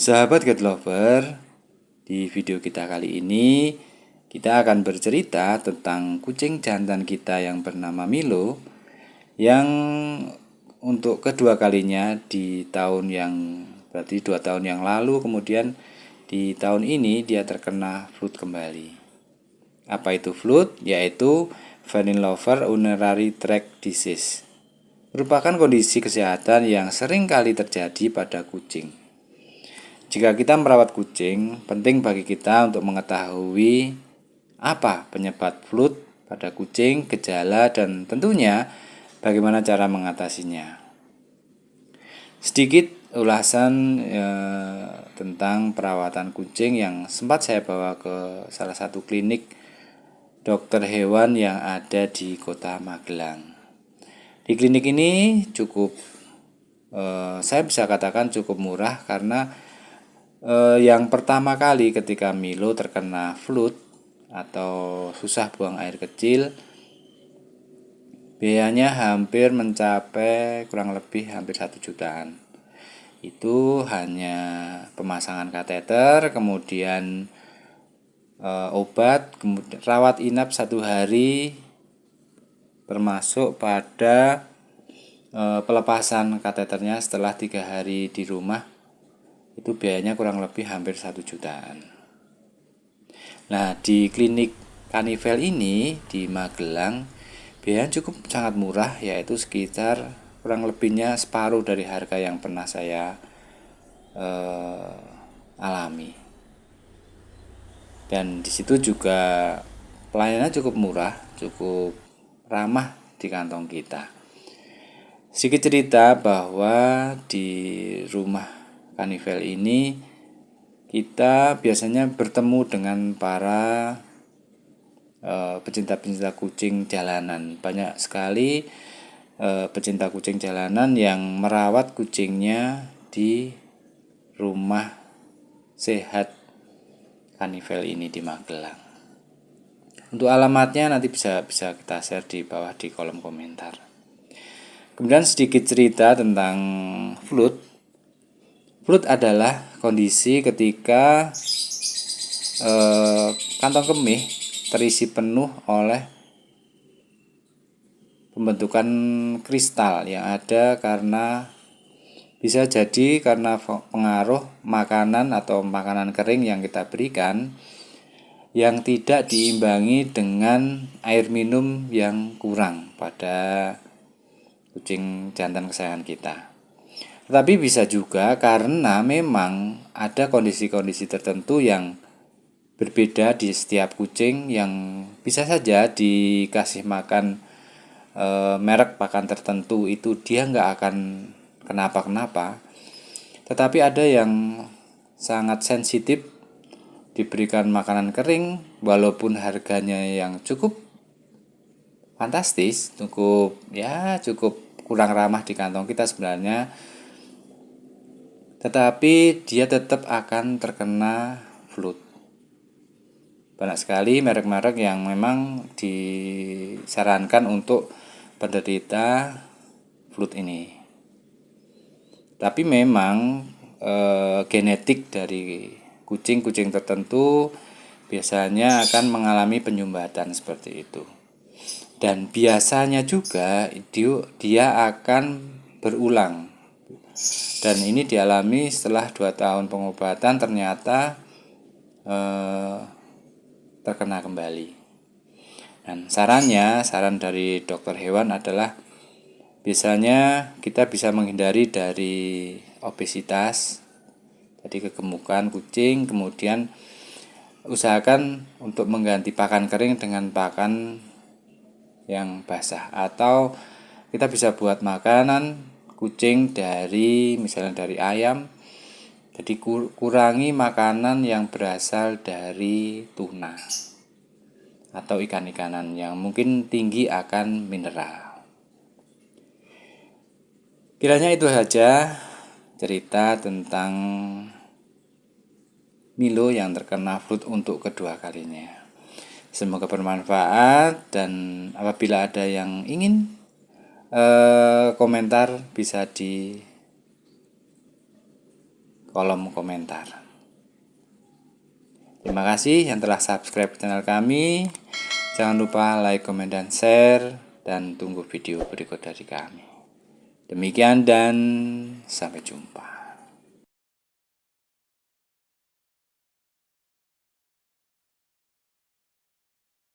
Sahabat Cat Lover, di video kita kali ini kita akan bercerita tentang kucing jantan kita yang bernama Milo yang untuk kedua kalinya di tahun yang berarti 2 tahun yang lalu, kemudian di tahun ini dia terkena flu kembali. Apa itu flu? Yaitu Feline Lover Urinary Tract Disease. Merupakan kondisi kesehatan yang sering kali terjadi pada kucing. Jika kita merawat kucing, penting bagi kita untuk mengetahui apa penyebab flu pada kucing, gejala, dan tentunya bagaimana cara mengatasinya. Sedikit ulasan tentang perawatan kucing yang sempat saya bawa ke salah satu klinik dokter hewan yang ada di kota Magelang. Di klinik ini saya bisa katakan cukup murah karena yang pertama kali ketika Milo terkena flu atau susah buang air kecil, biayanya hampir mencapai kurang lebih hampir 1 jutaan. Itu hanya pemasangan kateter, kemudian obat, kemudian rawat inap 1 hari, termasuk pada pelepasan kateternya setelah 3 hari di rumah. Itu biayanya kurang lebih hampir 1 jutaan. Nah, di klinik Kanivel ini di Magelang biayanya cukup sangat murah, yaitu sekitar kurang lebihnya separuh dari harga yang pernah saya alami. Dan di situ juga pelayanannya cukup murah, cukup ramah di kantong kita. Sedikit cerita bahwa di rumah Kanivel ini kita biasanya bertemu dengan para pecinta-pecinta kucing jalanan. Banyak sekali pecinta kucing jalanan yang merawat kucingnya di rumah sehat Kanivel ini di Magelang. Untuk alamatnya nanti bisa kita share di bawah di kolom komentar. Kemudian sedikit cerita tentang flu. Flu adalah kondisi ketika kantong kemih terisi penuh oleh pembentukan kristal yang ada bisa jadi karena pengaruh makanan atau makanan kering yang kita berikan yang tidak diimbangi dengan air minum yang kurang pada kucing jantan kesayangan kita. Tetapi bisa juga karena memang ada kondisi-kondisi tertentu yang berbeda di setiap kucing yang bisa saja dikasih makan merek pakan tertentu itu dia nggak akan kenapa-kenapa. Tetapi ada yang sangat sensitif diberikan makanan kering walaupun harganya yang cukup fantastis, cukup kurang ramah di kantong kita sebenarnya, tetapi dia tetap akan terkena flu. Banyak sekali merek-merek yang memang disarankan untuk penderita flu ini. Tapi memang genetik dari kucing-kucing tertentu biasanya akan mengalami penyumbatan seperti itu. Dan biasanya juga dia akan berulang. Dan ini dialami setelah 2 tahun pengobatan ternyata terkena kembali. Dan saran dari dokter hewan adalah biasanya kita bisa menghindari dari obesitas, jadi kegemukan kucing, kemudian usahakan untuk mengganti pakan kering dengan pakan yang basah, atau kita bisa buat makanan kucing misalnya dari ayam. Jadi kurangi makanan yang berasal dari tuna atau ikan-ikanan yang mungkin tinggi akan mineral. Kiranya itu saja cerita tentang Milo yang terkena flu untuk kedua kalinya. Semoga bermanfaat, dan apabila ada yang ingin komentar bisa di kolom komentar. Terima kasih yang telah subscribe channel kami. Jangan lupa like, komen, dan share. Dan tunggu video berikut dari kami. Demikian dan sampai jumpa.